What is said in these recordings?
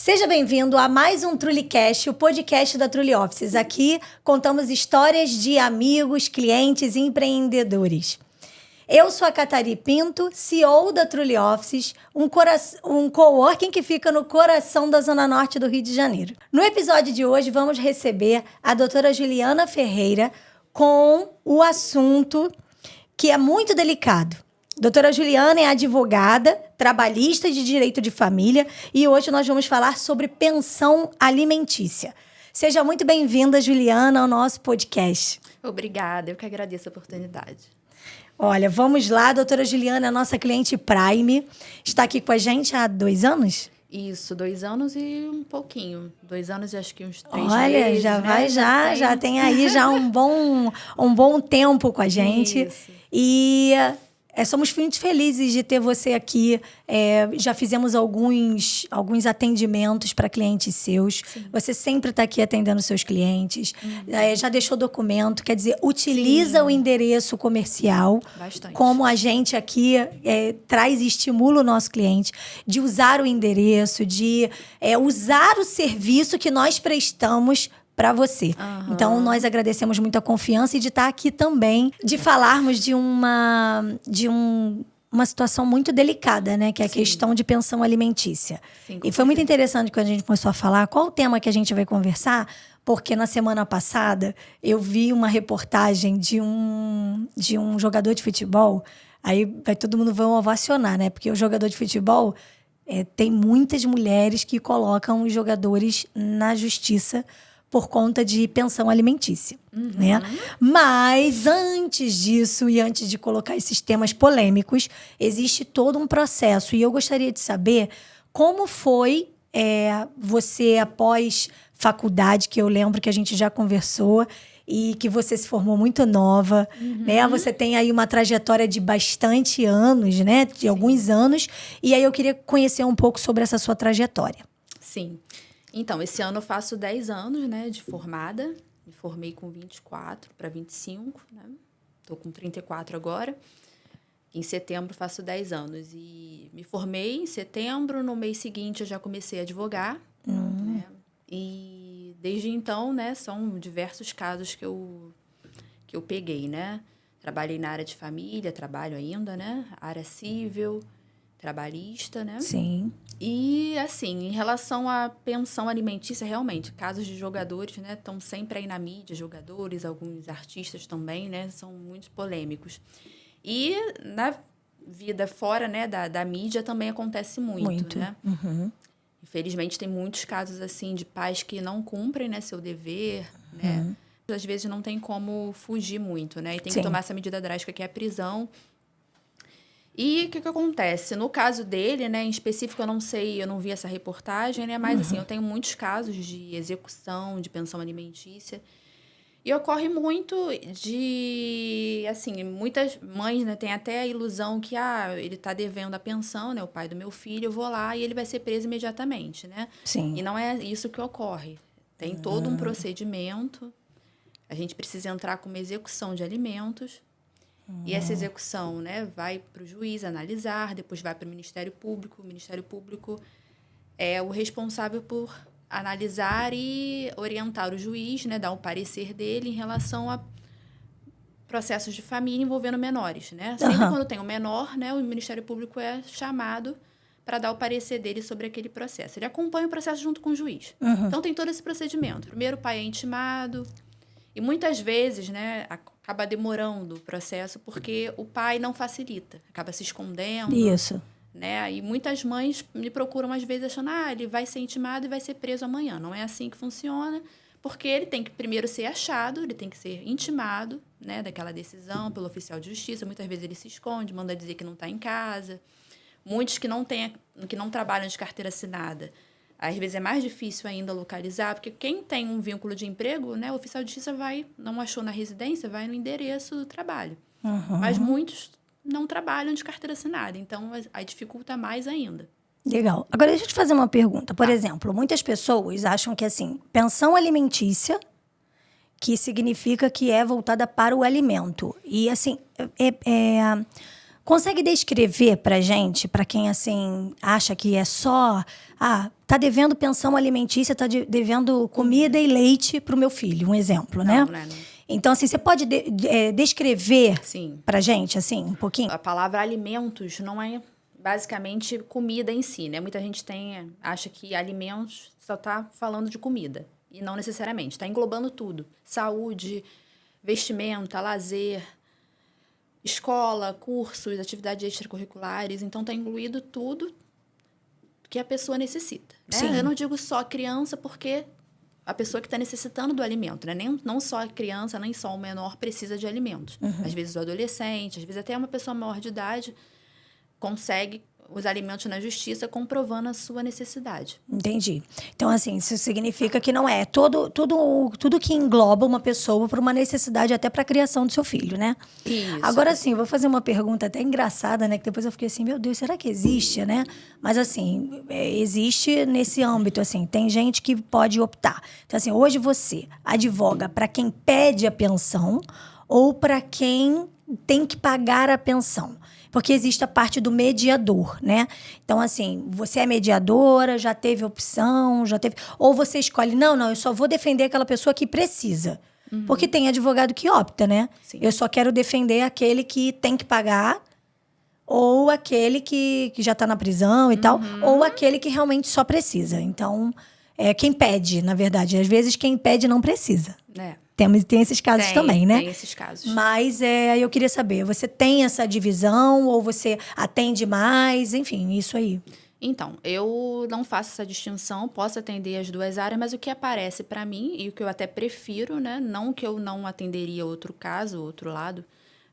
Seja bem-vindo a mais um TruliCast, o podcast da Truli Offices. Aqui contamos histórias de amigos, clientes e empreendedores. Eu sou a Catari Pinto, CEO da Truli Offices, um coworking que fica no coração da Zona Norte do Rio de Janeiro. No episódio de hoje, vamos receber a doutora Juliana Ferreira com o assunto que é muito delicado. Doutora Juliana é advogada, trabalhista de direito de família e hoje nós vamos falar sobre pensão alimentícia. Seja muito bem-vinda, Juliana, ao nosso podcast. Obrigada, eu que agradeço a oportunidade. Olha, vamos lá, a doutora Juliana é a nossa cliente Prime, está aqui com a gente há 2 anos? Isso, 2 anos e um pouquinho. 2 anos e acho que uns 3 meses. Olha, já vai, já tem aí já um bom tempo com a gente. Isso. E somos muito felizes de ter você aqui. Já fizemos alguns atendimentos para clientes seus. Sim. Você sempre está aqui atendendo seus clientes. Já deixou documento, quer dizer, utiliza o endereço comercial. Bastante. Como a gente aqui traz e estimula o nosso cliente de usar o endereço, de usar o serviço que nós prestamos para você. Uhum. Então, nós agradecemos muito a confiança e de estar aqui também, de falarmos de uma situação muito delicada, né? Que é a questão de pensão alimentícia. Sim, e foi muito interessante quando a gente começou a falar qual o tema que a gente vai conversar, porque na semana passada eu vi uma reportagem de um jogador de futebol, aí todo mundo vai ovacionar, né? Porque o jogador de futebol tem muitas mulheres que colocam os jogadores na justiça por conta de pensão alimentícia, né? Mas antes disso e antes de colocar esses temas polêmicos, existe todo um processo. E eu gostaria de saber como foi você após faculdade, que eu lembro que a gente já conversou e que você se formou muito nova, né? Você tem aí uma trajetória de bastante anos, né? De alguns anos. E aí eu queria conhecer um pouco sobre essa sua trajetória. Sim. Então, esse ano eu faço 10 anos, né, de formada. Me formei com 24 para 25, né? Estou com 34 agora. Em setembro faço 10 anos. E me formei em setembro, no mês seguinte eu já comecei a advogar. Né? E desde então, né, são diversos casos que eu peguei, né? Trabalhei na área de família, trabalho ainda, né? Área civil, trabalhista, né? Sim. E, assim, em relação à pensão alimentícia, realmente, casos de jogadores, né, estão sempre aí na mídia, jogadores, alguns artistas também, né, são muito polêmicos. E na vida fora, né, da mídia também acontece muito. Né? Infelizmente, tem muitos casos, assim, de pais que não cumprem, né, seu dever, né? Às vezes não tem como fugir muito, né? E tem que tomar essa medida drástica que é a prisão. E o que acontece? No caso dele, né, em específico, eu não sei, eu não vi essa reportagem, né, mas assim, eu tenho muitos casos de execução de pensão alimentícia. E ocorre muito de, assim, muitas mães, né, têm até a ilusão que, ele está devendo a pensão, né, o pai do meu filho, eu vou lá e ele vai ser preso imediatamente, né? Sim. E não é isso que ocorre. Tem todo um procedimento, a gente precisa entrar com uma execução de alimentos. E essa execução, né, vai para o juiz analisar, depois vai para o Ministério Público. O Ministério Público é o responsável por analisar e orientar o juiz, né, dar o parecer dele em relação a processos de família envolvendo menores. Né? Sempre quando tem um menor, né, o Ministério Público é chamado para dar o parecer dele sobre aquele processo. Ele acompanha o processo junto com o juiz. Então, tem todo esse procedimento. Primeiro, o pai é intimado. E muitas vezes, né, acaba demorando o processo porque o pai não facilita, acaba se escondendo. Isso. Né? E muitas mães me procuram às vezes achando ele vai ser intimado e vai ser preso amanhã. Não é assim que funciona, porque ele tem que primeiro ser achado, ele tem que ser intimado, né, daquela decisão pelo oficial de justiça. Muitas vezes ele se esconde, manda dizer que não está em casa. Muitos que não trabalham de carteira assinada, às vezes é mais difícil ainda localizar, porque quem tem um vínculo de emprego, né, o oficial de justiça não achou na residência, vai no endereço do trabalho. Mas muitos não trabalham de carteira assinada, então aí dificulta mais ainda. Legal. Agora, deixa eu te fazer uma pergunta. Por exemplo, muitas pessoas acham que, assim, pensão alimentícia, que significa que é voltada para o alimento. E, assim, Consegue descrever pra gente, pra quem assim acha que é só, tá devendo pensão alimentícia, tá devendo comida e leite pro meu filho, um exemplo, né? Não. Então, assim, você pode descrever Sim. pra gente, assim, um pouquinho? A palavra alimentos não é basicamente comida em si, né? Muita gente acha que alimentos só tá falando de comida. E não necessariamente. Está englobando tudo. Saúde, vestimenta, lazer, escola, cursos, atividades extracurriculares. Então, está incluído tudo que a pessoa necessita. Né? Sim. Eu não digo só criança, porque a pessoa que está necessitando do alimento, né? Não só a criança, nem só o menor precisa de alimentos. Às vezes o adolescente, às vezes até uma pessoa maior de idade consegue os alimentos na justiça comprovando a sua necessidade. Entendi. Então, assim, isso significa que não é tudo que engloba uma pessoa para uma necessidade até para a criação do seu filho, né? Isso. Agora, assim, eu vou fazer uma pergunta até engraçada, né? Que depois eu fiquei assim, meu Deus, será que existe, né? Mas, assim, existe nesse âmbito, assim, tem gente que pode optar. Então, assim, hoje você advoga para quem pede a pensão ou para quem tem que pagar a pensão. Porque existe a parte do mediador, né? Então, assim, você é mediadora, já teve opção, já teve... Ou você escolhe, não, eu só vou defender aquela pessoa que precisa. Porque tem advogado que opta, né? Sim. Eu só quero defender aquele que tem que pagar, ou aquele que já está na prisão e tal, ou aquele que realmente só precisa. Então, quem pede, na verdade. Às vezes, quem pede não precisa. Tem esses casos também, né? Tem esses casos. Mas eu queria saber, você tem essa divisão ou você atende mais? Enfim, isso aí. Então, eu não faço essa distinção, posso atender as duas áreas, mas o que aparece para mim, e o que eu até prefiro, né? Não que eu não atenderia outro caso, outro lado,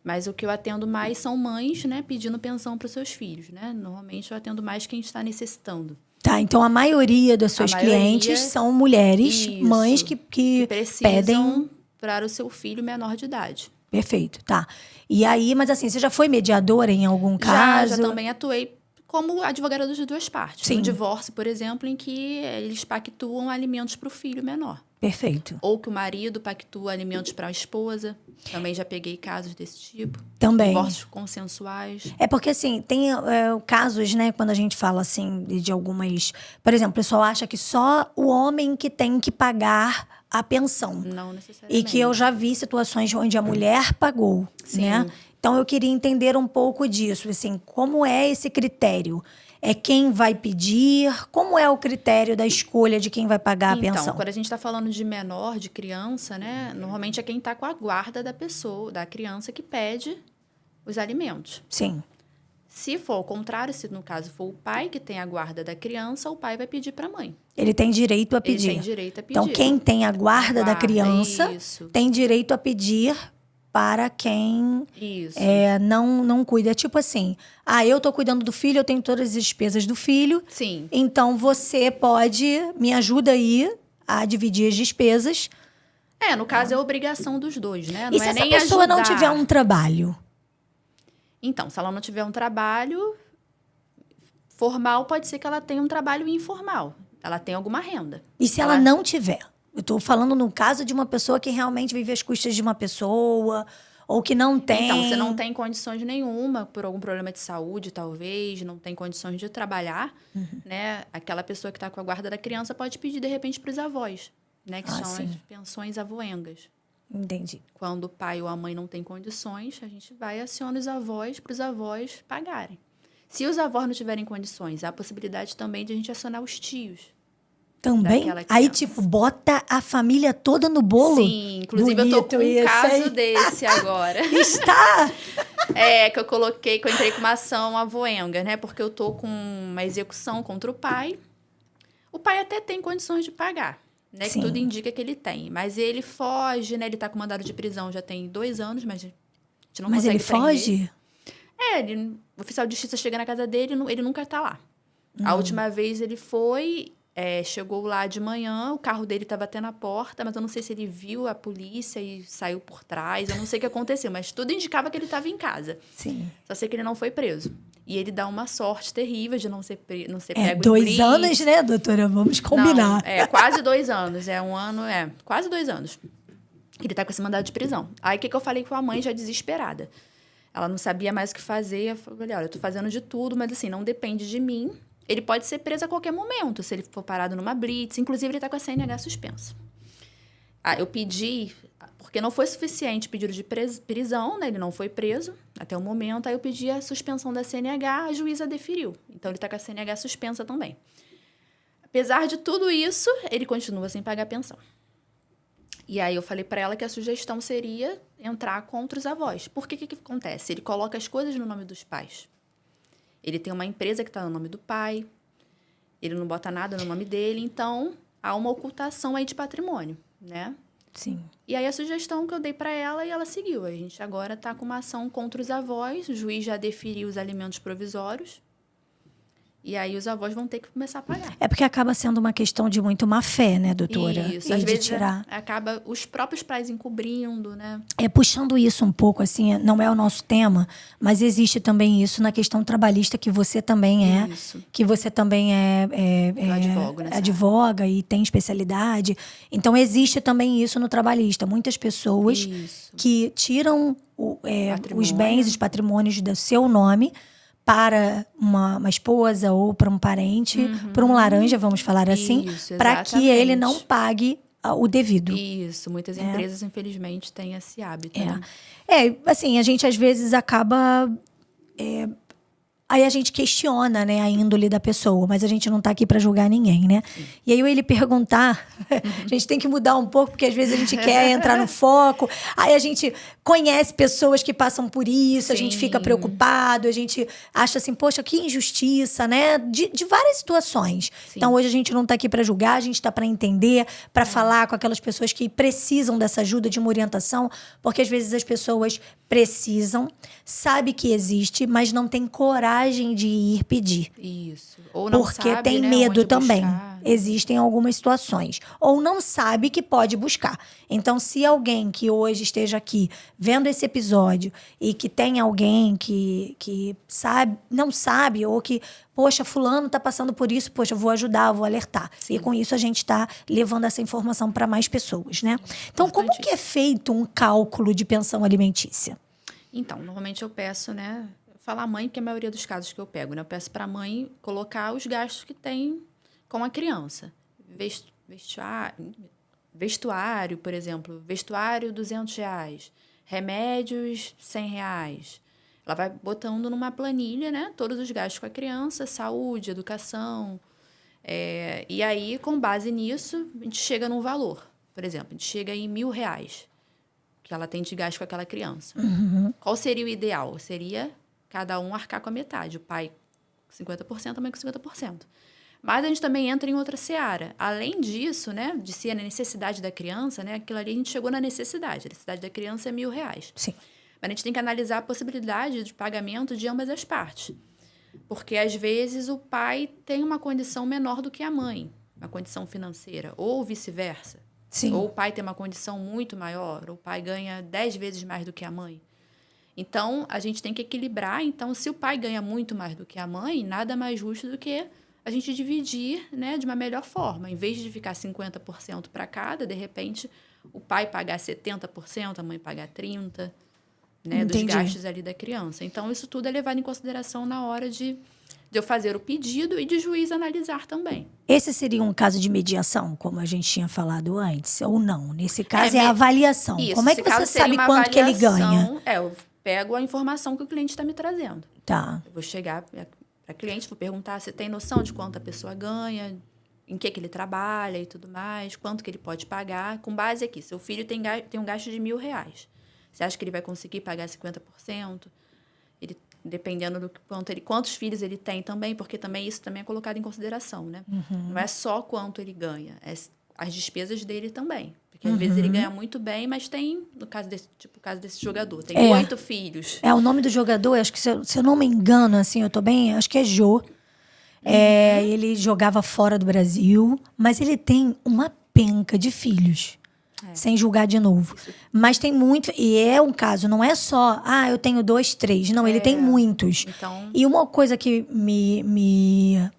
mas o que eu atendo mais são mães, né? Pedindo pensão para os seus filhos, né? Normalmente eu atendo mais quem está necessitando. Tá, então a maioria das suas clientes são mulheres, mães que precisam pedem para o seu filho menor de idade. Perfeito, tá. E aí, mas assim, você já foi mediadora em algum caso? Já também atuei como advogada das duas partes. Sim. No divórcio, por exemplo, em que eles pactuam alimentos para o filho menor. Perfeito. Ou que o marido pactua alimentos para a esposa. Também já peguei casos desse tipo. Também. Divórcios consensuais. É porque, assim, tem casos, né, quando a gente fala, assim, de algumas... Por exemplo, o pessoal acha que só o homem que tem que pagar a pensão. Não necessariamente. E que eu já vi situações onde a mulher pagou, Sim. né? Então, eu queria entender um pouco disso, assim, como é esse critério? É quem vai pedir? Como é o critério da escolha de quem vai pagar a pensão? Então, quando a gente está falando de menor, de criança, né? Normalmente é quem está com a guarda da pessoa, da criança, que pede os alimentos. Sim. Se for ao contrário, se no caso for o pai que tem a guarda da criança, o pai vai pedir para a mãe. Ele tem direito a pedir. Ele tem direito a pedir. Então, quem tem a guarda da criança tem direito a pedir para quem não cuida. É tipo assim, eu tô cuidando do filho, eu tenho todas as despesas do filho. Sim. Então, você me ajuda aí a dividir as despesas. No caso, é obrigação dos dois, né? Não e se essa pessoa não tiver um trabalho? Então, se ela não tiver um trabalho formal, pode ser que ela tenha um trabalho informal. Ela tem alguma renda. E se ela não tiver? Eu estou falando no caso de uma pessoa que realmente vive às custas de uma pessoa, ou que não tem... Então, você não tem condições nenhuma, por algum problema de saúde, talvez, não tem condições de trabalhar, né? Aquela pessoa que está com a guarda da criança pode pedir, de repente, para os avós, né? Que são as pensões avoengas. Entendi. Quando o pai ou a mãe não tem condições, a gente vai e aciona os avós para os avós pagarem. Se os avós não tiverem condições, há a possibilidade também de a gente acionar os tios. Também? Aí, tipo, bota a família toda no bolo? Sim, inclusive eu tô com um caso desse agora. Está! Que eu entrei com uma ação avoenga, né? Porque eu tô com uma execução contra o pai. O pai até tem condições de pagar, né? Que tudo indica que ele tem. Mas ele foge, né? Ele tá com mandado de prisão já tem 2 anos, mas a gente não consegue ele foge? O oficial de justiça chega na casa dele, ele nunca tá lá. A última vez ele foi... chegou lá de manhã, o carro dele estava até na porta, mas eu não sei se ele viu a polícia e saiu por trás, eu não sei o que aconteceu, mas tudo indicava que ele estava em casa. Sim. Só sei que ele não foi preso. E ele dá uma sorte terrível de não ser pego 2 anos, né, doutora? Vamos combinar. Não, quase 2 anos. Quase 2 anos. Ele tá com esse mandado de prisão. Aí, o que eu falei com a mãe já desesperada? Ela não sabia mais o que fazer. Eu falei, olha, eu tô fazendo de tudo, mas assim, não depende de mim. Ele pode ser preso a qualquer momento, se ele for parado numa blitz. Inclusive, ele tá com a CNH suspensa. Eu pedi, porque não foi suficiente pedido de prisão, né? Ele não foi preso até o momento. Aí eu pedi a suspensão da CNH, a juíza deferiu. Então, ele tá com a CNH suspensa também. Apesar de tudo isso, ele continua sem pagar a pensão. E aí eu falei para ela que a sugestão seria entrar contra os avós. Por que acontece? Ele coloca as coisas no nome dos pais. Ele tem uma empresa que está no nome do pai. Ele não bota nada no nome dele. Então, há uma ocultação aí de patrimônio, né? Sim. E aí a sugestão que eu dei para ela e ela seguiu. A gente agora está com uma ação contra os avós. O juiz já deferiu os alimentos provisórios. E aí os avós vão ter que começar a pagar. É porque acaba sendo uma questão de muito má fé, né, doutora? Isso, às vezes acaba os próprios pais encobrindo, né? Puxando isso um pouco, assim, não é o nosso tema, mas existe também isso na questão trabalhista, que você também é. Isso. Que você também advoga e tem especialidade. Então, existe também isso no trabalhista. Muitas pessoas que tiram os bens, os patrimônios do seu nome para uma esposa ou para um parente, para um laranja, vamos falar assim, para que ele não pague o devido. Isso, muitas empresas, infelizmente, têm esse hábito. Né? Assim, a gente às vezes acaba... Aí a gente questiona, né, a índole da pessoa, mas a gente não tá aqui para julgar ninguém, né? Sim. E aí eu ia lhe perguntar, a gente tem que mudar um pouco, porque às vezes a gente quer entrar no foco, aí a gente conhece pessoas que passam por isso, a gente fica preocupado, a gente acha assim, poxa, que injustiça, né? De várias situações. Sim. Então hoje a gente não tá aqui para julgar, a gente tá para entender, para falar com aquelas pessoas que precisam dessa ajuda, de uma orientação, porque às vezes as pessoas precisam, sabe que existe, mas não tem coragem de ir pedir. Isso. Ou não porque sabe, tem medo também. Existem algumas situações. Ou não sabe que pode buscar. Então, se alguém que hoje esteja aqui vendo esse episódio e que tem alguém que sabe, não sabe, ou que, poxa, fulano tá passando por isso, poxa, eu vou ajudar, eu vou alertar. Sim. E com isso a gente tá levando essa informação para mais pessoas, né? Então, como que é feito um cálculo de pensão alimentícia? Então, normalmente eu peço, né? Falar a mãe, porque a maioria dos casos que eu pego, né? Eu peço para a mãe colocar os gastos que tem com a criança. Vestuário, por exemplo. Vestuário, R$200. Remédios, R$100. Ela vai botando numa planilha, né? Todos os gastos com a criança, saúde, educação. E aí, com base nisso, a gente chega num valor. Por exemplo, a gente chega em R$1.000 que ela tem de gasto com aquela criança. Uhum. Qual seria o ideal? Seria cada um arcar com a metade. O pai com 50%, a mãe com 50%. Mas a gente também entra em outra seara. Além disso, né, de ser a necessidade da criança, né, aquilo ali a gente chegou na necessidade. A necessidade da criança é R$1.000. Sim. Mas a gente tem que analisar a possibilidade de pagamento de ambas as partes. Porque, às vezes, o pai tem uma condição menor do que a mãe, uma condição financeira, ou vice-versa. Sim. Ou o pai tem uma condição muito maior, ou o pai ganha 10 vezes mais do que a mãe. Então, a gente tem que equilibrar. Então, se o pai ganha muito mais do que a mãe, nada mais justo do que a gente dividir, né, de uma melhor forma. Em vez de ficar 50% para cada, de repente, o pai pagar 70%, a mãe pagar 30%, né, dos gastos ali da criança. Então, isso tudo é levado em consideração na hora de eu fazer o pedido e de juiz analisar também. Esse seria um caso de mediação, como a gente tinha falado antes, ou não? Nesse caso é a avaliação. Isso, como é que você sabe quanto que ele ganha? Eu pego a informação que o cliente está me trazendo. Tá. Eu vou chegar para a cliente, vou perguntar se tem noção de quanto a pessoa ganha, em que ele trabalha e tudo mais, quanto que ele pode pagar. Com base aqui, seu filho tem um gasto de R$1.000. Você acha que ele vai conseguir pagar 50%? Dependendo do quantos filhos ele tem também, porque também isso também é colocado em consideração, né? Uhum. Não é só quanto ele ganha, é as despesas dele também. Porque às vezes ele ganha muito bem, mas tem, no caso desse jogador, tem 8 filhos. O nome do jogador, acho que se eu não me engano, assim, eu tô bem, acho que é Jô. Ele jogava fora do Brasil, mas ele tem uma penca de filhos. Sem julgar de novo. Mas tem muito... E é um caso, não é só... eu tenho 2, 3. Não, ele tem muitos. Então... E uma coisa que me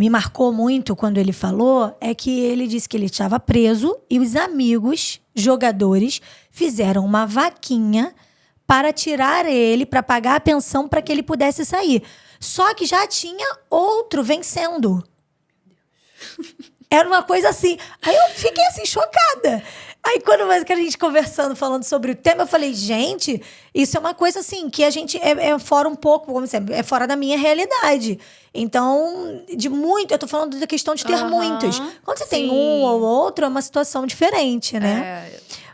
marcou muito quando ele falou é que ele disse que ele estava preso e os amigos, jogadores, fizeram uma vaquinha para tirar ele, para pagar a pensão para que ele pudesse sair. Só que já tinha outro vencendo. Era uma coisa assim. Aí eu fiquei assim, chocada. Aí quando a gente conversando, falando sobre o tema, eu falei, gente, isso é uma coisa assim, que a gente é fora um pouco, como sempre, é fora da minha realidade. Então, eu tô falando da questão de ter muitos. Quando você tem um ou outro, é uma situação diferente, né?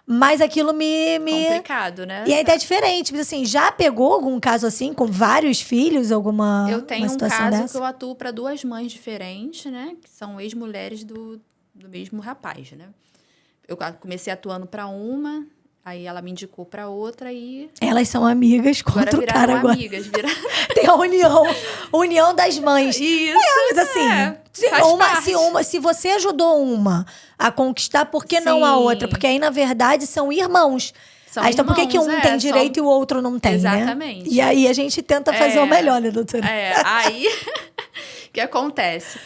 Mas aquilo me... Complicado, né? E aí é diferente. Mas assim, já pegou algum caso assim, com vários filhos, alguma Eu tenho uma um situação caso dessa? que eu atuo para 2 mães diferentes, né? Que são ex-mulheres do mesmo rapaz, né? Eu comecei atuando para uma, aí ela me indicou para outra e... Elas são amigas contra Agora o cara viraram agora. amigas. Tem a união das mães. Isso, mas assim, faz parte. se você ajudou uma a conquistar, por que não a Sim. outra? Porque aí, na verdade, são irmãos. São Aí, então, por que um irmãos, tem direito e o outro não tem, Exatamente. né? E aí a gente tenta fazer o melhor, né, doutora? Aí, o que acontece?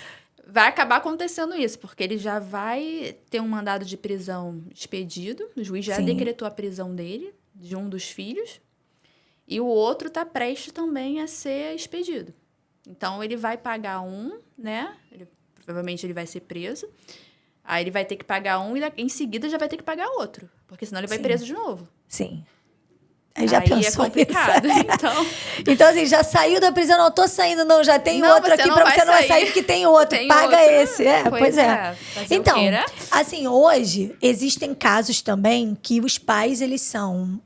Vai acabar acontecendo isso, porque ele já vai ter um mandado de prisão expedido, o juiz já decretou a prisão dele, de um dos filhos, e o outro está prestes também a ser expedido. Então, ele vai pagar um, né? Provavelmente ele vai ser preso, aí ele vai ter que pagar um e em seguida já vai ter que pagar outro, porque senão ele vai preso de novo. Sim. Aí já aí pensou é complicado, então. Então, assim, já saiu da prisão, não tô saindo, não, já tem outro aqui pra você não vai sair porque tem outro, paga outro. esse. Pois é. Então, queira. assim, hoje existem casos também que os pais, eles são,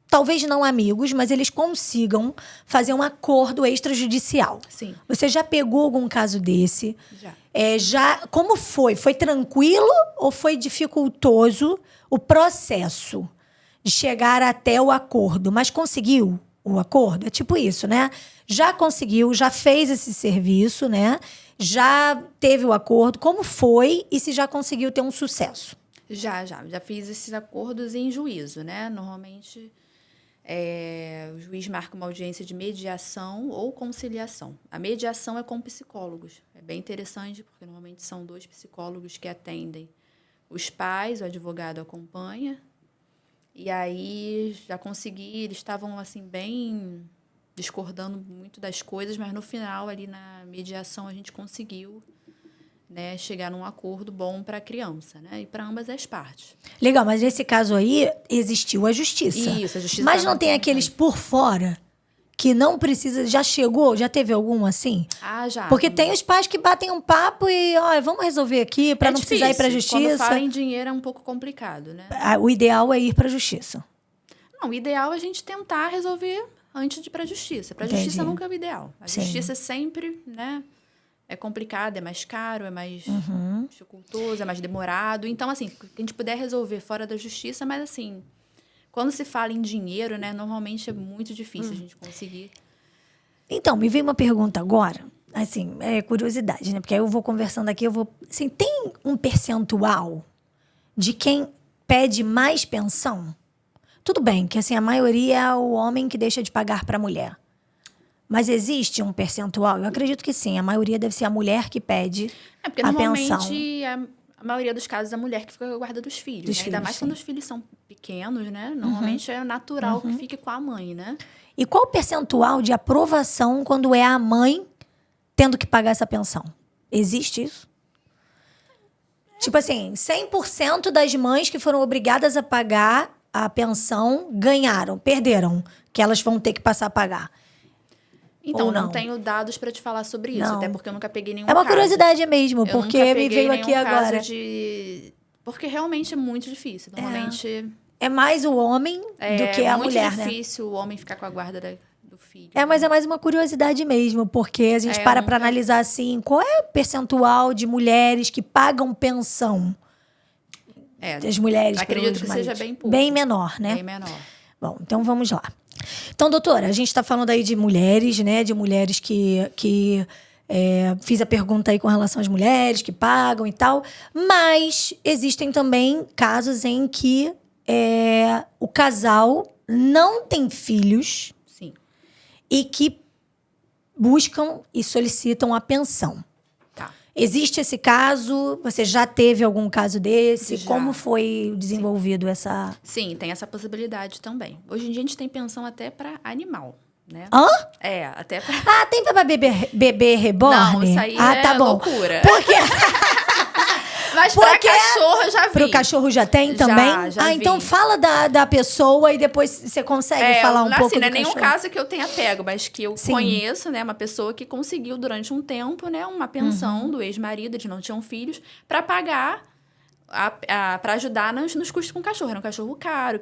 talvez não amigos, mas eles consigam fazer um acordo extrajudicial. Sim. Você já pegou algum caso desse? Já. Como foi? Foi tranquilo ou foi dificultoso o processo de chegar até o acordo? Mas conseguiu o acordo? É tipo isso, né? Já conseguiu, já fez esse serviço, né? Já teve o acordo. Como foi e se já conseguiu ter um sucesso? Já fiz esses acordos em juízo, né? Normalmente, o juiz marca uma audiência de mediação ou conciliação. A mediação é com psicólogos. É bem interessante, porque normalmente são 2 psicólogos que atendem os pais, o advogado acompanha. E aí, já consegui, eles estavam, assim, bem discordando muito das coisas, mas no final, ali na mediação, a gente conseguiu, né, chegar num acordo bom para a criança, né? E para ambas as partes. Legal, mas nesse caso aí, existiu a justiça. Isso, a justiça. Mas não tem aqueles por fora que não precisa... Já chegou? Já teve algum assim? Já. Porque tem os pais que batem um papo e, vamos resolver aqui para não precisar ir para a justiça. Quando fala em dinheiro é um pouco complicado, né? O ideal é ir para a justiça. Não, o ideal é a gente tentar resolver antes de ir para a justiça. Para a justiça nunca é o ideal. A justiça sempre, né, é complicado, é mais caro, é mais dificultoso, é mais demorado. Então, assim, que a gente puder resolver fora da justiça, mas assim, quando se fala em dinheiro, né, normalmente é muito difícil a gente conseguir. Então, me veio uma pergunta agora, assim, é curiosidade, né? Porque aí eu vou conversando aqui, assim, tem um percentual de quem pede mais pensão? Tudo bem que, assim, a maioria é o homem que deixa de pagar para a mulher. Mas existe um percentual? Eu acredito que sim. A maioria deve ser a mulher que pede a pensão. Porque normalmente a maioria dos casos é a mulher que fica com a guarda dos filhos. Né? Ainda mais quando os filhos são pequenos, né? Normalmente é natural que fique com a mãe, né? E qual o percentual de aprovação quando é a mãe tendo que pagar essa pensão? Existe isso? Tipo assim, 100% das mães que foram obrigadas a pagar a pensão perderam, que elas vão ter que passar a pagar. Então, não tenho dados para te falar sobre isso, até porque eu nunca peguei nenhum caso. É uma curiosidade mesmo, porque me veio aqui agora. Porque realmente é muito difícil. Normalmente... É mais o homem do que a mulher, né? É muito difícil o homem ficar com a guarda do filho. Mas é mais uma curiosidade mesmo, porque a gente para analisar assim, qual é o percentual de mulheres que pagam pensão? Das mulheres, acredito que seja bem pouco. Bem menor, né? Bem menor. Bom, então vamos lá. Então, doutora, a gente está falando aí de mulheres, né? De mulheres que fiz a pergunta aí com relação às mulheres que pagam e tal. Mas existem também casos em que o casal não tem filhos. Sim. E que buscam e solicitam a pensão. Tá. Existe esse caso? Você já teve algum caso desse? Já. Como foi desenvolvido essa... Sim, tem essa possibilidade também. Hoje em dia a gente tem pensão até para animal, né? Hã? Até pra... Ah, tem pra bebê reborn? Não, isso aí tá bom. loucura. Porque Mas pra cachorro eu já vi. pro cachorro já tem também? Já vi. Então fala da pessoa e depois você consegue falar um pouco do não é nenhum cachorro. caso que eu tenha pego, mas que eu conheço, né? Uma pessoa que conseguiu durante um tempo, né? Uma pensão do ex-marido, eles não tinham filhos, para pagar, para ajudar nos custos com o cachorro. Era um cachorro caro,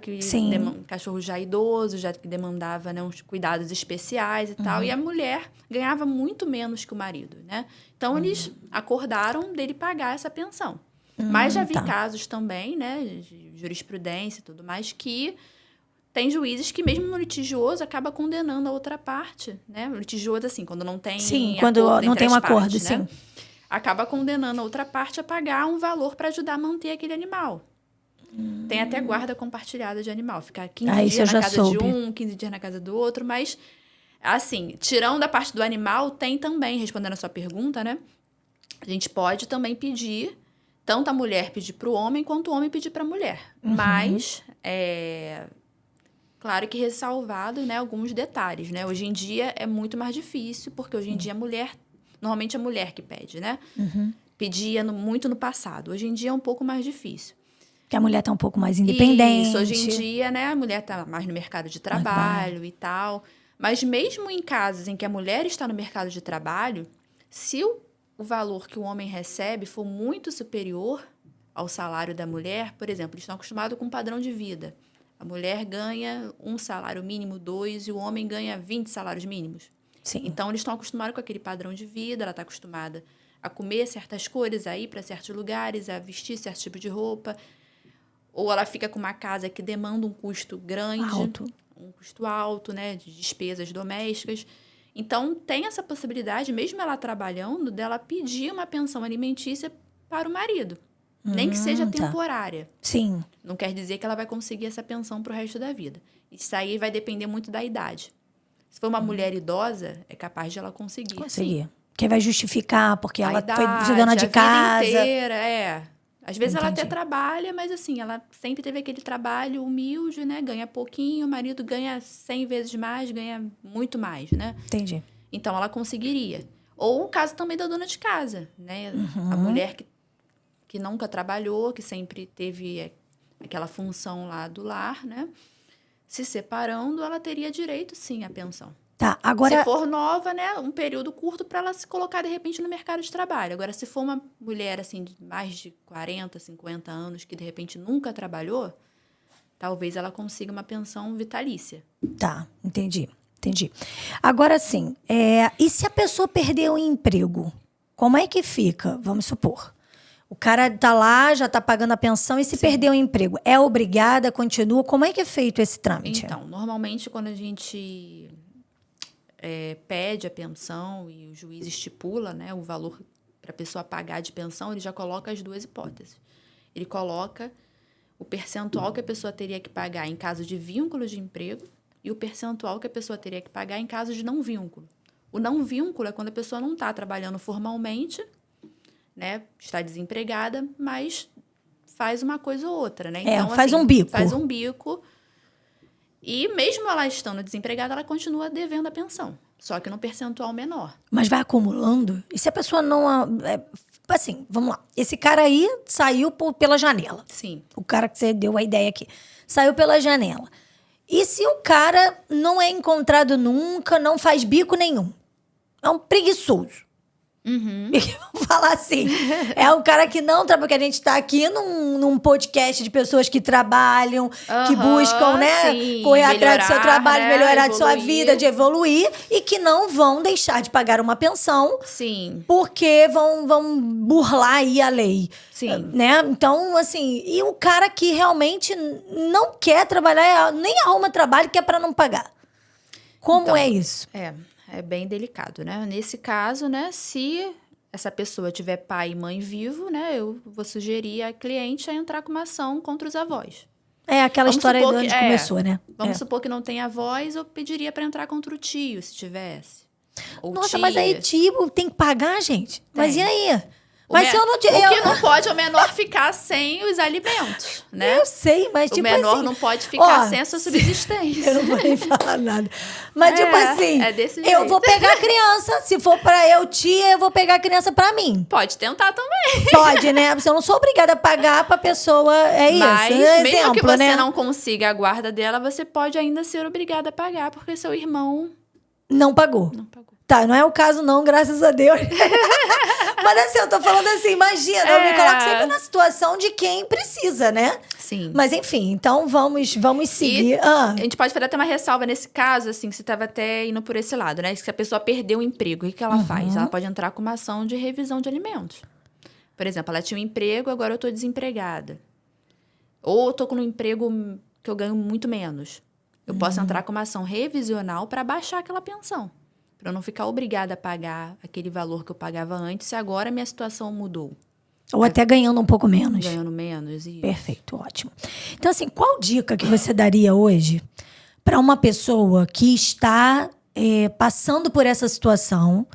cachorro já idoso, já que demandava, né, uns cuidados especiais e tal. E a mulher ganhava muito menos que o marido, né? Então, eles acordaram dele pagar essa pensão. Mas já vi casos também, né, de jurisprudência e tudo mais, que tem juízes que, mesmo no litigioso, acaba condenando a outra parte, né? O litigioso, assim, quando não tem quando acordo não tem um acordo, partes, sim. Né? Acaba condenando a outra parte a pagar um valor para ajudar a manter aquele animal. Tem até guarda compartilhada de animal. Ficar 15 dias na casa de um, 15 dias na casa do outro. Mas, assim, tirando a parte do animal, tem também, respondendo a sua pergunta, né? A gente pode também pedir, tanto a mulher pedir para o homem, quanto o homem pedir para a mulher. Mas, claro que ressalvado, né, alguns detalhes, né? Hoje em dia é muito mais difícil, porque hoje em dia a mulher... Normalmente é a mulher que pede, né? Pedia muito no passado. Hoje em dia é um pouco mais difícil. Porque a mulher tá um pouco mais independente. Isso, hoje em dia, né? A mulher tá mais no mercado de trabalho e tal. Mas mesmo em casos em que a mulher está no mercado de trabalho, se o valor que o homem recebe for muito superior ao salário da mulher, por exemplo, eles estão acostumados com um padrão de vida. A mulher ganha um salário mínimo, 2, e o homem ganha 20 salários mínimos. Sim. Então, eles estão acostumados com aquele padrão de vida, ela está acostumada a comer certas coisas, a ir para certos lugares, a vestir certo tipo de roupa. Ou ela fica com uma casa que demanda um custo grande, um custo alto, né, de despesas domésticas. Então, tem essa possibilidade, mesmo ela trabalhando, dela pedir uma pensão alimentícia para o marido. Nem que seja temporária. Sim. Não quer dizer que ela vai conseguir essa pensão para o resto da vida. Isso aí vai depender muito da idade. Se for uma mulher idosa, é capaz de ela conseguir. Conseguir. Quem vai justificar, porque ela idade, foi dona de casa. A vida inteira, Às vezes ela até trabalha, mas assim, ela sempre teve aquele trabalho humilde, né? Ganha pouquinho, o marido ganha 100 vezes mais, ganha muito mais, né? Entendi. Então, ela conseguiria. Ou o caso também da dona de casa, né? A mulher que nunca trabalhou, que sempre teve aquela função lá do lar, né? Se separando, ela teria direito, sim, à pensão. Tá, agora... Se for nova, né, um período curto para ela se colocar, de repente, no mercado de trabalho. Agora, se for uma mulher, assim, de mais de 40, 50 anos, que, de repente, nunca trabalhou, talvez ela consiga uma pensão vitalícia. Tá, entendi. Agora, sim, e se a pessoa perder o emprego? Como é que fica? Vamos supor. O cara tá lá, já tá pagando a pensão, e se perder o emprego? É obrigada, continua? Como é que é feito esse trâmite? Então, normalmente, quando a gente... pede a pensão e o juiz estipula, né, o valor para a pessoa pagar de pensão, ele já coloca as duas hipóteses. Ele coloca o percentual que a pessoa teria que pagar em caso de vínculo de emprego e o percentual que a pessoa teria que pagar em caso de não vínculo. O não vínculo é quando a pessoa não está trabalhando formalmente, né, está desempregada, mas faz uma coisa ou outra, né? Então, faz um bico. Faz um bico. E mesmo ela estando desempregada, ela continua devendo a pensão. Só que num percentual menor. Mas vai acumulando? E se a pessoa não... assim, vamos lá. Esse cara aí saiu pela janela. Sim. O cara que você deu a ideia aqui. Saiu pela janela. E se o cara não é encontrado nunca, não faz bico nenhum? É um preguiçoso. Vamos falar assim. É um cara que não trabalha, porque a gente tá aqui num podcast de pessoas que trabalham, que buscam, né, sim, correr atrás do seu trabalho, né, melhorar de sua evoluir. vida, de evoluir, e que não vão deixar de pagar uma pensão, Sim. porque vão burlar aí a lei. Sim. Né? Então, assim, e o cara que realmente não quer trabalhar, nem arruma trabalho, que é pra não pagar. Como Então, é isso? É bem delicado, né? Nesse caso, né, se essa pessoa tiver pai e mãe vivo, né, eu vou sugerir a cliente a entrar com uma ação contra os avós. É aquela Vamos história aí de supor onde que- começou, né? Vamos supor que não tenha avós, eu pediria para entrar contra o tio, se tivesse. Ou Nossa, tia. mas aí tio tem que pagar, gente? Mas e Tem. aí? Mas se eu não... O que não pode é o menor ficar sem os alimentos, né? Eu sei, mas o tipo menor assim... não pode ficar sem a sua subsistência. Eu não vou nem falar nada. Mas tipo assim, desse eu jeito. vou pegar a criança. Se for pra eu, tia, eu vou pegar a criança pra mim. Pode tentar também. Pode, né? Você não sou obrigada a pagar pra pessoa, Mas, isso. mesmo Exemplo, que você né? não consiga a guarda dela, você pode ainda ser obrigada a pagar, porque seu irmão Não pagou. não pagou. Tá, não é o caso não, graças a Deus. Mas assim, eu tô falando assim, imagina, eu me coloco sempre na situação de quem precisa, né? Sim. Mas enfim, então vamos seguir. A gente pode fazer até uma ressalva nesse caso, assim, que você estava até indo por esse lado, né? Se a pessoa perdeu o emprego, o que ela faz? Ela pode entrar com uma ação de revisão de alimentos. Por exemplo, ela tinha um emprego, agora eu tô desempregada. Ou eu tô com um emprego que eu ganho muito menos. Eu posso entrar com uma ação revisional para baixar aquela pensão. Para eu não ficar obrigada a pagar aquele valor que eu pagava antes, se agora a minha situação mudou. Ou até ganhando um pouco menos. Ganhando menos. E... Perfeito, ótimo. Então, assim, qual dica que você daria hoje para uma pessoa que está passando por essa situação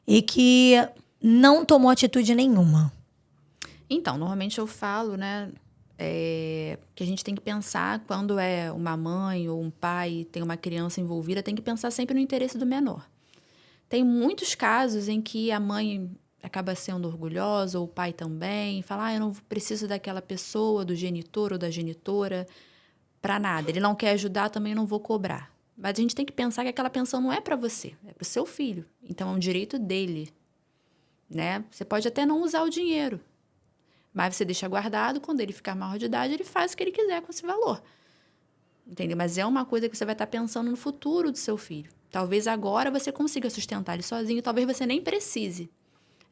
e que não tomou atitude nenhuma? Então, normalmente eu falo, né, que a gente tem que pensar, quando é uma mãe ou um pai tem uma criança envolvida, tem que pensar sempre no interesse do menor. Tem muitos casos em que a mãe acaba sendo orgulhosa, ou o pai também, fala, eu não preciso daquela pessoa, do genitor ou da genitora, para nada. Ele não quer ajudar, também não vou cobrar. Mas a gente tem que pensar que aquela pensão não é para você, é para o seu filho. Então, é um direito dele, né? Você pode até não usar o dinheiro, mas você deixa guardado, quando ele ficar maior de idade, ele faz o que ele quiser com esse valor. Entendeu? Mas é uma coisa que você vai estar pensando no futuro do seu filho. Talvez agora você consiga sustentar ele sozinho, talvez você nem precise,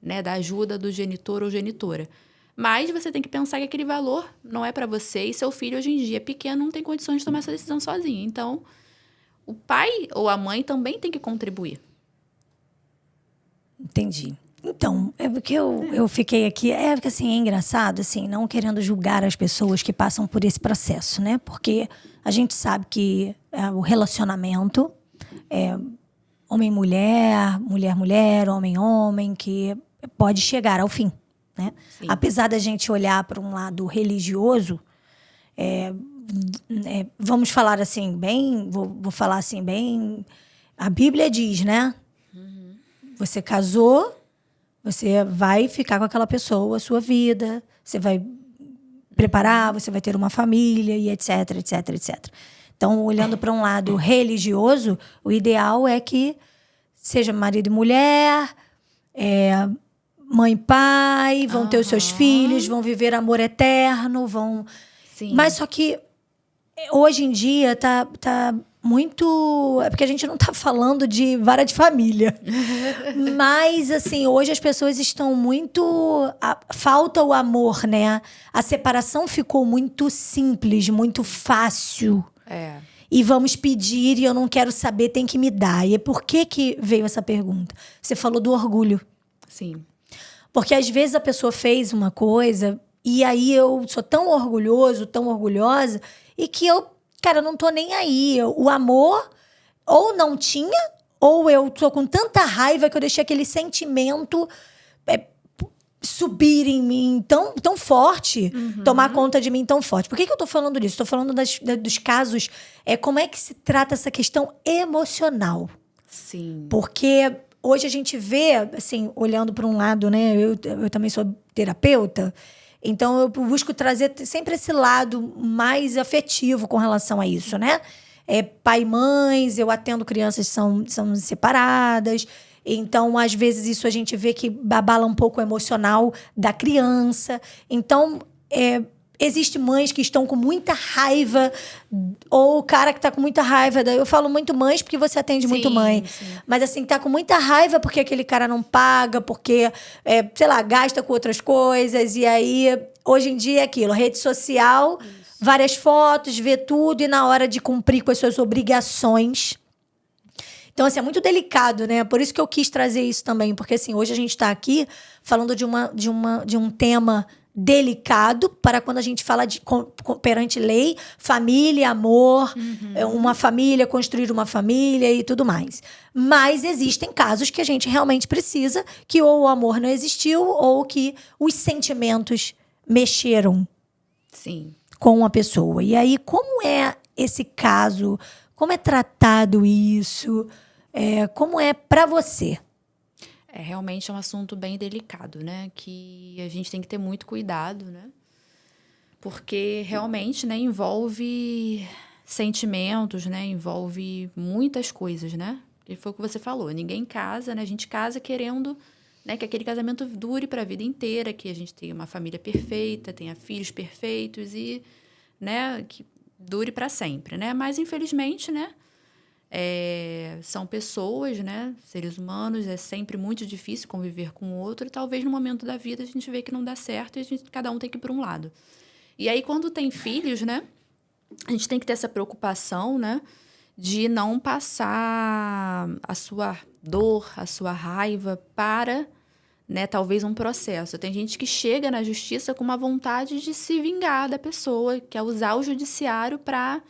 né, da ajuda do genitor ou genitora. Mas você tem que pensar que aquele valor não é para você, e seu filho hoje em dia é pequeno, não tem condições de tomar essa decisão sozinho. Então, o pai ou a mãe também tem que contribuir. Entendi. Então, é porque eu fiquei aqui... É porque, assim, é engraçado, assim, não querendo julgar as pessoas que passam por esse processo, né? Porque a gente sabe que o relacionamento é homem-mulher, mulher-mulher, homem-homem, que pode chegar ao fim, né? Sim. Apesar da gente olhar para um lado religioso, vamos falar assim, bem... Vou falar assim, bem... A Bíblia diz, né? Você casou... Você vai ficar com aquela pessoa a sua vida, você vai preparar, você vai ter uma família e etc, etc, etc. Então, olhando para um lado religioso, o ideal é que seja marido e mulher, mãe e pai, vão ter os seus filhos, vão viver amor eterno, vão... Sim. Mas só que hoje em dia tá muito... É porque a gente não tá falando de vara de família. Mas, assim, hoje as pessoas estão muito... Falta o amor, né? A separação ficou muito simples, muito fácil. E vamos pedir e eu não quero saber, tem que me dar. E por que veio essa pergunta? Você falou do orgulho. Sim. Porque às vezes a pessoa fez uma coisa e aí eu sou tão orgulhoso, tão orgulhosa, e que eu... Cara, eu não tô nem aí. O amor, ou não tinha, ou eu tô com tanta raiva que eu deixei aquele sentimento subir em mim tão forte, tomar conta de mim tão forte. Por que eu tô falando disso? Tô falando dos casos, como é que se trata essa questão emocional. Sim. Porque hoje a gente vê, assim, olhando para um lado, né? Eu também sou terapeuta, então eu busco trazer sempre esse lado mais afetivo com relação a isso, né? Pai e mães, eu atendo crianças que são separadas. Então, às vezes, isso a gente vê que abala um pouco o emocional da criança. Então, existem mães que estão com muita raiva, ou o cara que está com muita raiva. Eu falo muito mães porque você atende muito mãe. Sim. Mas, assim, tá com muita raiva porque aquele cara não paga, porque, sei lá, gasta com outras coisas. E aí, hoje em dia é aquilo, rede social, várias fotos, vê tudo, e na hora de cumprir com as suas obrigações... Então, assim, é muito delicado, né? Por isso que eu quis trazer isso também. Porque, assim, hoje a gente está aqui falando de um tema delicado para quando a gente fala de perante lei, família, amor, uma família, construir uma família e tudo mais. Mas existem casos que a gente realmente precisa, que ou o amor não existiu ou que os sentimentos mexeram Sim. com a pessoa. E aí, como é esse caso? Como é tratado isso? Como é para você? Realmente é um assunto bem delicado, né? Que a gente tem que ter muito cuidado, né? Porque realmente, né, envolve sentimentos, né? Envolve muitas coisas, né? E foi o que você falou, ninguém casa, né? A gente casa querendo, né, que aquele casamento dure para a vida inteira, que a gente tenha uma família perfeita, tenha filhos perfeitos e, né, que dure para sempre, né? Mas infelizmente, né, são pessoas, né, seres humanos, é sempre muito difícil conviver com o outro e talvez no momento da vida a gente vê que não dá certo e cada um tem que ir para um lado. E aí quando tem filhos, né, a gente tem que ter essa preocupação, né, de não passar a sua dor, a sua raiva para, né, talvez um processo. Tem gente que chega na justiça com uma vontade de se vingar da pessoa, quer usar o judiciário para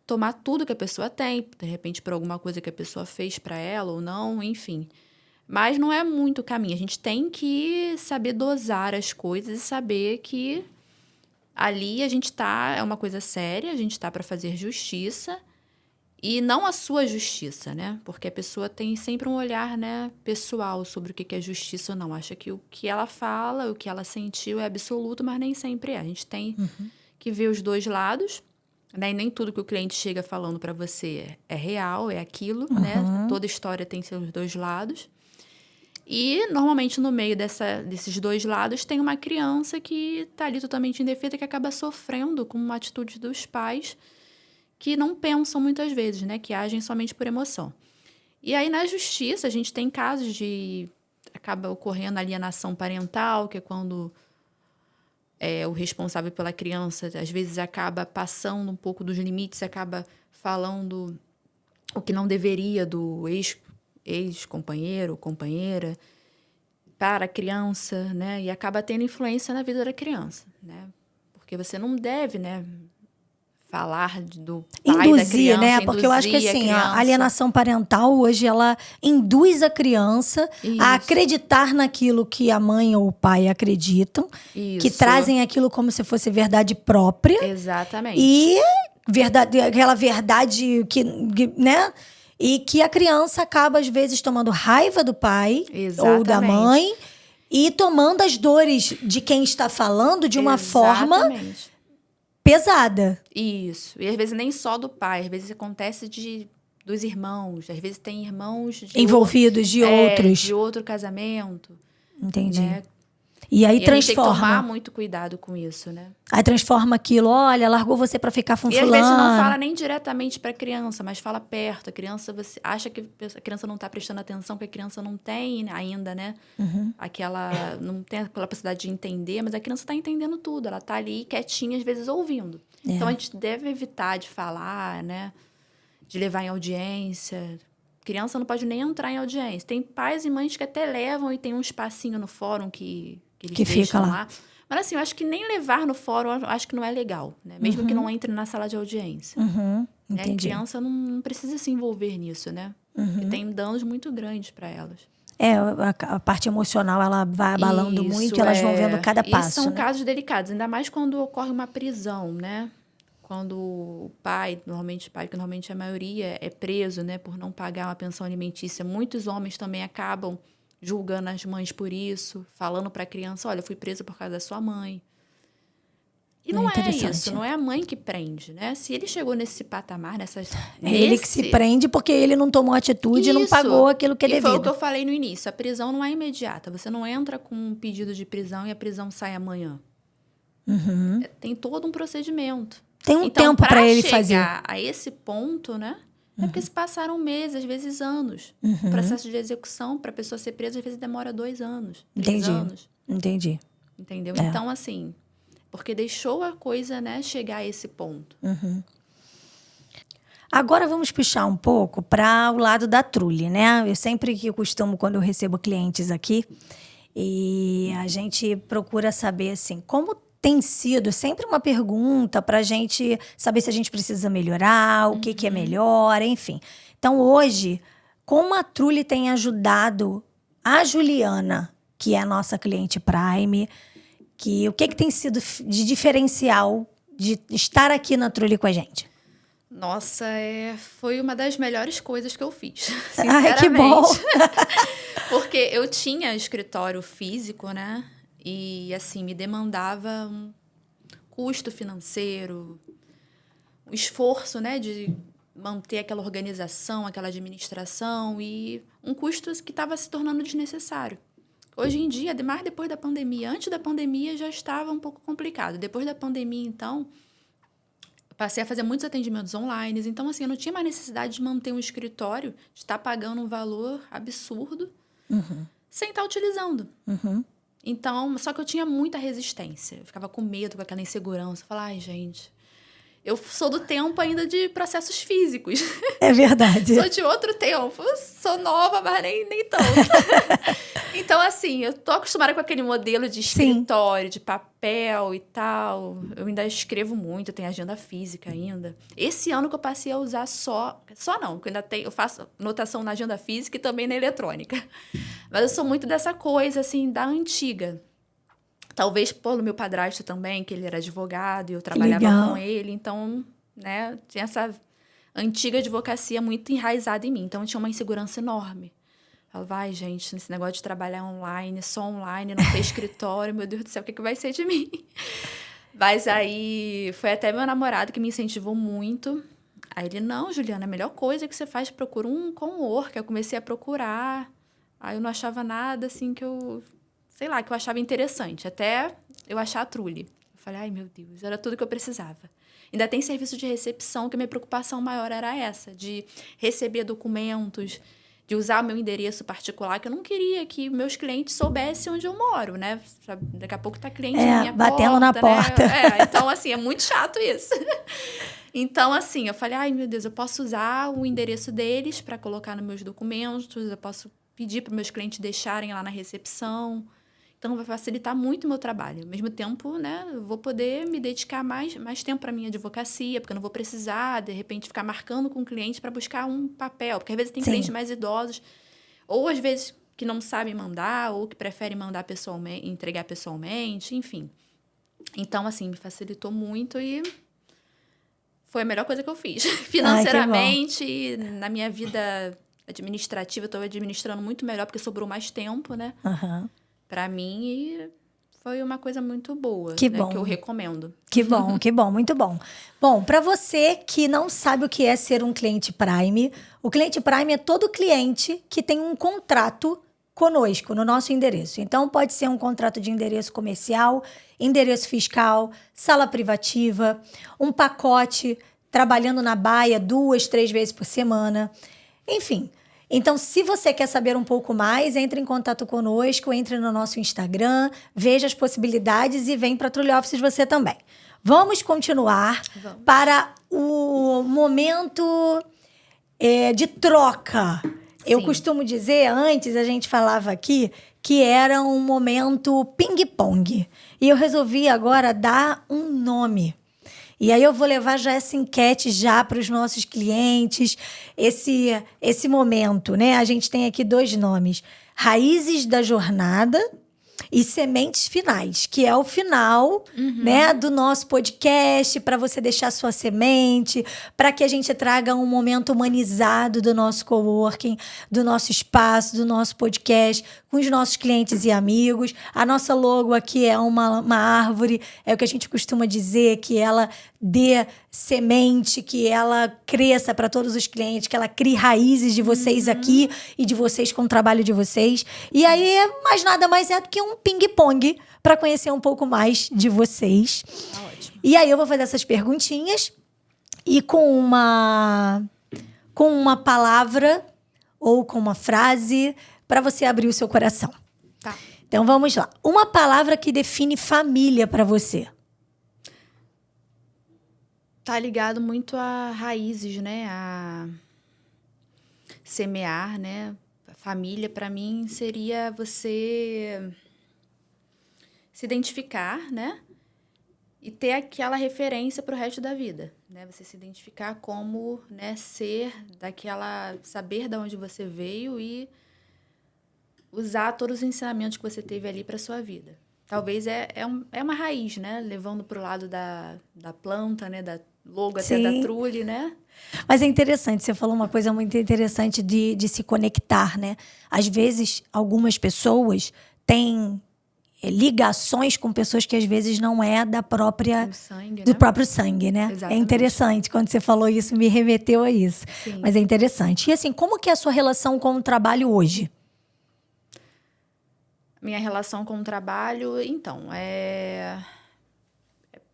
tomar tudo que a pessoa tem, de repente por alguma coisa que a pessoa fez para ela ou não, enfim. Mas não é muito o caminho. A gente tem que saber dosar as coisas e saber que ali a gente tá, é uma coisa séria, a gente tá para fazer justiça e não a sua justiça, né? Porque a pessoa tem sempre um olhar, né, pessoal sobre o que é justiça ou não. Acha que o que ela fala, o que ela sentiu é absoluto, mas nem sempre é. A gente tem que ver os dois lados. Né? E nem tudo que o cliente chega falando para você é real, é aquilo, né? Toda história tem seus dois lados. E, normalmente, no meio desses dois lados, tem uma criança que está ali totalmente indefesa, que acaba sofrendo com uma atitude dos pais que não pensam muitas vezes, né? Que agem somente por emoção. E aí, na justiça, a gente tem casos de... Acaba ocorrendo alienação parental, que é quando... o responsável pela criança, às vezes, acaba passando um pouco dos limites, acaba falando o que não deveria do ex-companheiro ou companheira para a criança, né? E acaba tendo influência na vida da criança, né? Porque você não deve, né, falar do pai Induzir, da criança, né? Porque eu acho que assim, a alienação parental hoje ela induz a criança a acreditar naquilo que a mãe ou o pai acreditam, que trazem aquilo como se fosse verdade própria. Exatamente. E aquela verdade que, né? E que a criança acaba, às vezes, tomando raiva do pai ou da mãe e tomando as dores de quem está falando de uma forma pesada. Isso. E às vezes nem só do pai, às vezes acontece dos irmãos, às vezes tem irmãos envolvidos de outros. De outro casamento. Entendi. Né? E aí e transforma. A gente tem que tomar muito cuidado com isso, né? Aí transforma aquilo, olha, largou você pra ficar com fulano. E às vezes não fala nem diretamente pra criança, mas fala perto. A criança, você acha que a criança não tá prestando atenção, que a criança não tem ainda, né? Não tem aquela capacidade de entender, mas a criança tá entendendo tudo. Ela tá ali quietinha, às vezes ouvindo. Então a gente deve evitar de falar, né? De levar em audiência. Criança não pode nem entrar em audiência. Tem pais e mães que até levam e tem um espacinho no fórum que eles deixam fica lá. Mas assim, eu acho que nem levar no fórum, eu acho que não é legal, né? Mesmo que não entre na sala de audiência. Né? A criança não precisa se envolver nisso, né? Porque tem danos muito grandes para elas. A parte emocional, ela vai abalando muito e elas vão vendo cada passo. E são né? casos delicados, ainda mais quando ocorre uma prisão, né? Quando o pai, que normalmente a maioria é preso, né? Por não pagar uma pensão alimentícia. Muitos homens também acabam julgando as mães por isso, falando para a criança, olha, eu fui presa por causa da sua mãe. E não é isso, não é a mãe que prende, né? Se ele chegou nesse patamar, ele que se prende porque ele não tomou atitude e não pagou aquilo que é devido. E foi o que eu falei no início, a prisão não é imediata. Você não entra com um pedido de prisão e a prisão sai amanhã. Tem todo um procedimento. Tem um tempo para ele fazer. Então, para chegar a esse ponto, né? É porque se passaram meses, às vezes anos. O processo de execução, para a pessoa ser presa, às vezes demora 2 anos, 3 anos. Entendi. Entendeu? Então, assim, porque deixou a coisa, né, chegar a esse ponto. Agora vamos puxar um pouco para o lado da trulha, né? Eu sempre que costumo, quando eu recebo clientes aqui, E a gente procura saber, assim, como tem sido sempre uma pergunta para a gente saber se a gente precisa melhorar, o que é melhor, enfim. Então, hoje, como a Trulli tem ajudado a Juliana, que é a nossa cliente Prime, o que tem sido de diferencial de estar aqui na Trulli com a gente? Nossa, foi uma das melhores coisas que eu fiz, Ai, que bom! Porque eu tinha escritório físico, né? E, assim, me demandava um custo financeiro, um esforço, né? De manter aquela organização, aquela administração e um custo que estava se tornando desnecessário. Hoje em dia, mais depois da pandemia, antes da pandemia já estava um pouco complicado. Depois da pandemia, então, passei a fazer muitos atendimentos online. Então, assim, eu não tinha mais necessidade de manter um escritório, de estar pagando um valor absurdo, sem estar utilizando. Então, só que eu tinha muita resistência. Eu ficava com medo, com aquela insegurança. Eu falava, ai, gente, eu sou do tempo ainda de processos físicos. É verdade. Sou de outro tempo. Sou nova, mas nem tanto. Então, assim, eu tô acostumada com aquele modelo de escritório, de papel e tal. Eu ainda escrevo muito, eu tenho agenda física ainda. Esse ano que eu passei a usar só não, porque eu faço anotação na agenda física e também na eletrônica. Mas eu sou muito dessa coisa, assim, da antiga. Talvez pelo meu padrasto também, que ele era advogado e eu trabalhava com ele. Então, né, tinha essa antiga advocacia muito enraizada em mim. Então, eu tinha uma insegurança enorme. Falava, vai, gente, nesse negócio de trabalhar online, só online, não ter escritório, meu Deus do céu, o que vai ser de mim? Mas aí, foi até meu namorado que me incentivou muito. Aí ele, não, Juliana, a melhor coisa que você faz, procura um coworker. Eu comecei a procurar. Aí eu não achava nada, assim, que eu achava interessante. Até eu achar a Trulli. Eu falei, ai, meu Deus, era tudo que eu precisava. Ainda tem serviço de recepção, que a minha preocupação maior era essa, de receber documentos, de usar o meu endereço particular, que eu não queria que meus clientes soubessem onde eu moro, né? Daqui a pouco tá cliente na minha batendo porta, na porta. né? Então, assim, é muito chato isso. Então, assim, eu falei, ai, meu Deus, eu posso usar o endereço deles para colocar nos meus documentos, eu posso pedir para meus clientes deixarem lá na recepção. Então, vai facilitar muito o meu trabalho. Ao mesmo tempo, né, eu vou poder me dedicar mais tempo para a minha advocacia, porque eu não vou precisar, de repente, ficar marcando com o cliente para buscar um papel. Porque, às vezes, tem clientes mais idosos, ou, às vezes, que não sabem mandar, ou que preferem mandar pessoalmente, entregar pessoalmente, enfim. Então, assim, me facilitou muito e foi a melhor coisa que eu fiz. Financeiramente, na minha vida administrativa, eu estou administrando muito melhor, porque sobrou mais tempo, né? Para mim, e foi uma coisa muito boa, que eu recomendo. Que bom, muito bom. Bom, para você que não sabe o que é ser um cliente Prime, o cliente Prime é todo cliente que tem um contrato conosco, no nosso endereço. Então, pode ser um contrato de endereço comercial, endereço fiscal, sala privativa, um pacote trabalhando na baia 2, 3 vezes por semana. Enfim. Então, se você quer saber um pouco mais, entre em contato conosco, entre no nosso Instagram, veja as possibilidades e vem para a Trulli Offices você também. Vamos continuar para o momento de troca. Eu costumo dizer, antes a gente falava aqui, que era um momento ping-pong. E eu resolvi agora dar um nome. E aí eu vou levar já essa enquete já para os nossos clientes, esse momento, né? A gente tem aqui 2 nomes, Raízes da Jornada e Sementes Finais, que é o final, né, do nosso podcast, para você deixar sua semente, para que a gente traga um momento humanizado do nosso coworking, do nosso espaço, do nosso podcast, com os nossos clientes e amigos. A nossa logo aqui é uma árvore, é o que a gente costuma dizer, que ela dê semente, que ela cresça para todos os clientes, que ela crie raízes de vocês aqui e de vocês com o trabalho de vocês. E aí, mais nada mais é do que um ping-pong para conhecer um pouco mais de vocês. Ótimo. E aí eu vou fazer essas perguntinhas e com uma palavra ou com uma frase para você abrir o seu coração. Tá. Então vamos lá. Uma palavra que define família para você. Tá ligado muito a raízes, né? A semear, né? família, para mim, seria você se identificar, né? E ter aquela referência para o resto da vida, né? Você se identificar como, né, ser daquela... Saber de onde você veio e usar todos os ensinamentos que você teve ali para sua vida. Talvez é uma raiz, né? Levando para o lado da planta, né? Da logo até Sim. da trule, né? Mas é interessante, você falou uma coisa muito interessante de se conectar, né? Às vezes, algumas pessoas têm ligações com pessoas que às vezes não é da própria... Do sangue, do né? próprio sangue, né? Exatamente. É interessante, quando você falou isso, me remeteu a isso. Sim. Mas é interessante. E assim, como que é a sua relação com o trabalho hoje? Minha relação com o trabalho, então, é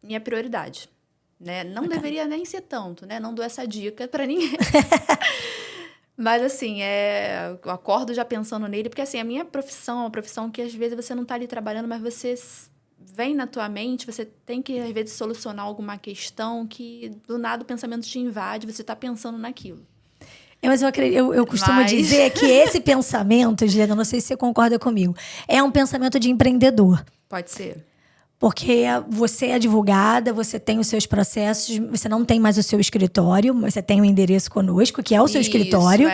minha prioridade, né? Não deveria nem ser tanto, né? Não dou essa dica para ninguém. Mas, assim, eu acordo já pensando nele, porque, assim, a minha profissão é uma profissão que, às vezes, você não tá ali trabalhando, mas você vem na tua mente, você tem que, às vezes, solucionar alguma questão que, do nada, o pensamento te invade, você tá pensando naquilo. Mas eu costumo dizer que esse pensamento, Juliana, não sei se você concorda comigo, é um pensamento de empreendedor. Pode ser. Porque você é advogada, você tem os seus processos, você não tem mais o seu escritório, você tem um endereço conosco, que é o seu escritório.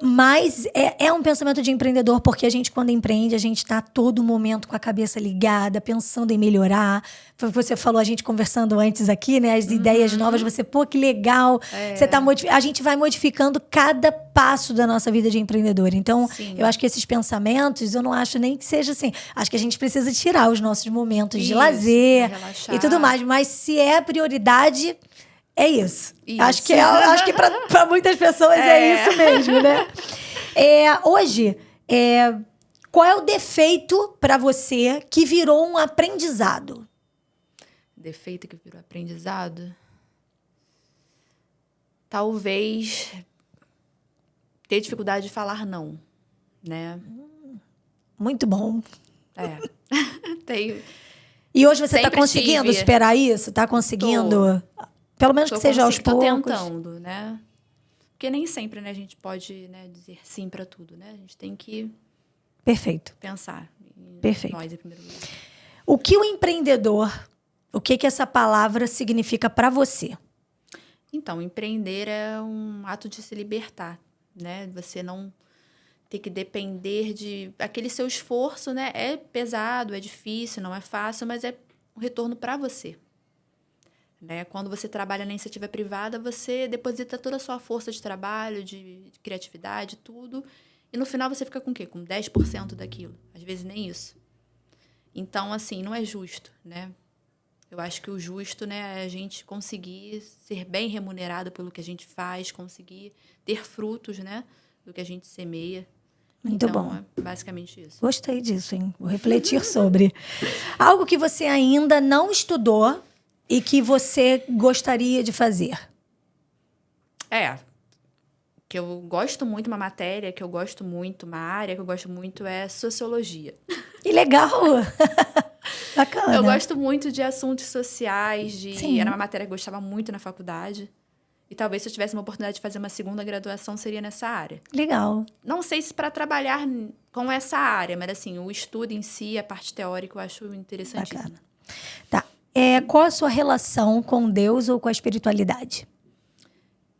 Mas é um pensamento de empreendedor, porque a gente, quando empreende, a gente está a todo momento com a cabeça ligada, pensando em melhorar. Foi o que você falou, a gente conversando antes aqui, né? As ideias novas, você, pô, que legal. Você tá a gente vai modificando cada passo da nossa vida de empreendedor. Então, Sim. eu acho que esses pensamentos, eu não acho nem que seja assim. Acho que a gente precisa tirar os nossos momentos de lazer relaxar. e tudo mais. Mas se é a prioridade... É isso. Acho que para muitas pessoas é isso mesmo, né? Hoje, qual é o defeito para você que virou um aprendizado? Defeito que virou aprendizado? Talvez ter dificuldade de falar não, né? Muito bom. Tenho. E hoje você está Sempre conseguindo tive. superar isso? Está conseguindo? Pelo menos que seja aos poucos. Tô tentando, né? Porque nem sempre, né, a gente pode, né, dizer sim para tudo, né? A gente tem que Perfeito. pensar em Perfeito. nós em primeiro lugar. O que o empreendedor, o que essa palavra significa para você? Então, empreender é um ato de se libertar, né? Você não ter que depender de... Aquele seu esforço, né? É pesado, é difícil, não é fácil, mas é um retorno para você. Né? Quando você trabalha na iniciativa privada, você deposita toda a sua força de trabalho, de criatividade, tudo. E no final você fica com o quê? Com 10% daquilo. Às vezes nem isso. Então, assim, não é justo, né? Eu acho que o justo, né, é a gente conseguir ser bem remunerado pelo que a gente faz, conseguir ter frutos, né, do que a gente semeia. Muito então, bom. É basicamente isso. Gostei disso, hein? Vou refletir sobre. Algo que você ainda não estudou e que você gostaria de fazer? Que eu gosto muito, uma matéria que eu gosto muito, uma área que eu gosto muito é sociologia. Que legal! Bacana. Eu gosto muito de assuntos sociais, Sim. Era uma matéria que eu gostava muito na faculdade. E talvez se eu tivesse uma oportunidade de fazer uma segunda graduação, seria nessa área. Legal. Não sei se para trabalhar com essa área, mas assim, o estudo em si, a parte teórica, eu acho interessantíssima. Bacana. Tá. Qual a sua relação com Deus ou com a espiritualidade?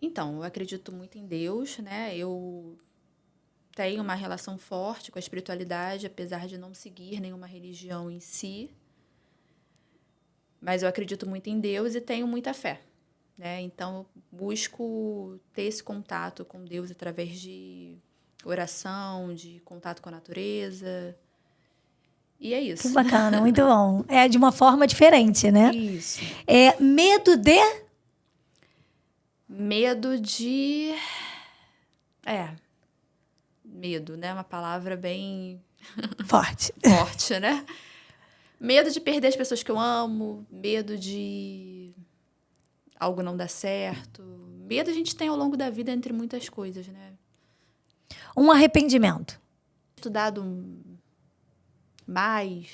Então, eu acredito muito em Deus, né? Eu tenho uma relação forte com a espiritualidade, apesar de não seguir nenhuma religião em si. Mas eu acredito muito em Deus e tenho muita fé, né? Então, eu busco ter esse contato com Deus através de oração, de contato com a natureza. E é isso. Que bacana, muito bom. É de uma forma diferente, né? Isso. Medo de... Medo de... Medo, né? Uma palavra bem... Forte. forte, né? Medo de perder as pessoas que eu amo. Medo de algo não dar certo. Medo a gente tem ao longo da vida, entre muitas coisas, né? Um arrependimento. Estudado mais...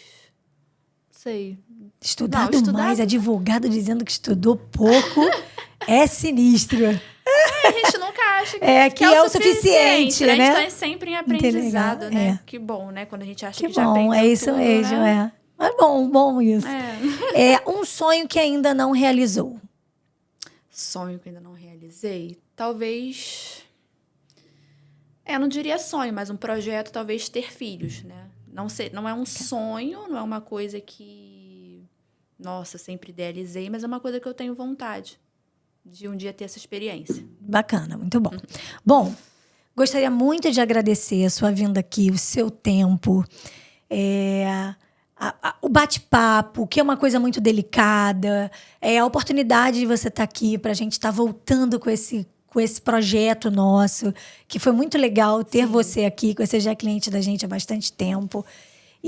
Sei. Estudado mais, advogado dizendo que estudou pouco, é sinistro. A gente nunca acha que que é o suficiente, né? A né? gente tá sempre em aprendizado, legal, né? Que bom, né? Quando a gente acha Que que já bom, aprendeu é isso tudo, mesmo, né? Mas bom isso. É. É um sonho que ainda não realizou. Sonho que ainda não realizei? Talvez... não diria sonho, mas um projeto, talvez ter filhos, né? Não é um sonho, não é uma coisa que, nossa, sempre idealizei, mas é uma coisa que eu tenho vontade de um dia ter essa experiência. Bacana, muito bom. Bom, gostaria muito de agradecer a sua vinda aqui, o seu tempo, o bate-papo, que é uma coisa muito delicada, a oportunidade de você estar aqui para a gente estar voltando com esse projeto nosso, que foi muito legal ter você aqui, que você já é cliente da gente há bastante tempo.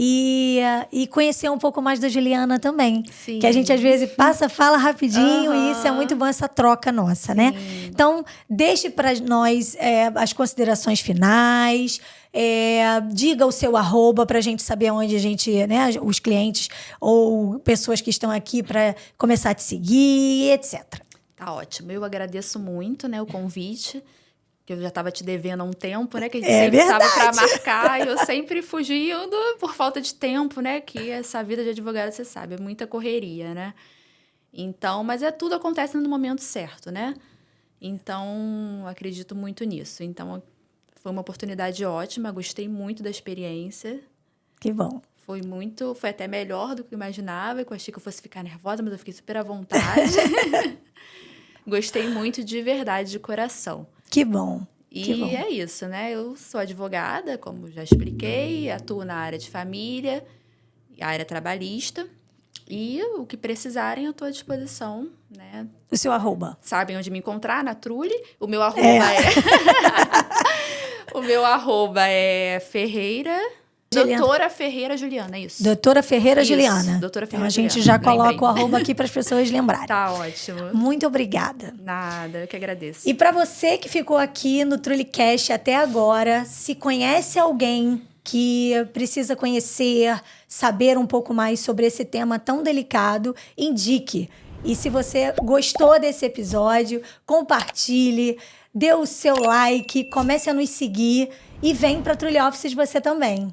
E conhecer um pouco mais da Juliana também. Sim. Que a gente, às vezes, fala rapidinho e isso é muito bom, essa troca nossa, né? Então, deixe para nós as considerações finais, diga o seu @ para a gente saber onde a gente, né, os clientes ou pessoas que estão aqui para começar a te seguir, etc. Tá ótimo. Eu agradeço muito, né, o convite, que eu já estava te devendo há um tempo, né? Que a gente sempre estava para marcar e eu sempre fugindo por falta de tempo, né? Que essa vida de advogado, você sabe, é muita correria, né? Então, mas tudo acontece no momento certo, né? Então, acredito muito nisso. Então, foi uma oportunidade ótima, gostei muito da experiência. Que bom. Foi até melhor do que eu imaginava, que eu achei que eu fosse ficar nervosa, mas eu fiquei super à vontade. Gostei muito de verdade, de coração. Que bom. E é isso, né? Eu sou advogada, como já expliquei, atuo na área de família, área trabalhista. E o que precisarem, eu estou à disposição, né? O seu @ Sabem onde me encontrar, na Trulli. O meu @ o meu @ Ferreira... Doutora Ferreira Juliana, é isso. Doutora Ferreira Juliana. Doutora Ferreira então, a gente Juliana. já coloca o @ aqui para as pessoas lembrarem. Tá ótimo. Muito obrigada. Nada, eu que agradeço. E para você que ficou aqui no TrulliCast até agora, se conhece alguém que precisa conhecer, saber um pouco mais sobre esse tema tão delicado, indique. E se você gostou desse episódio, compartilhe, dê o seu like, comece a nos seguir e vem para Trulli Offices você também.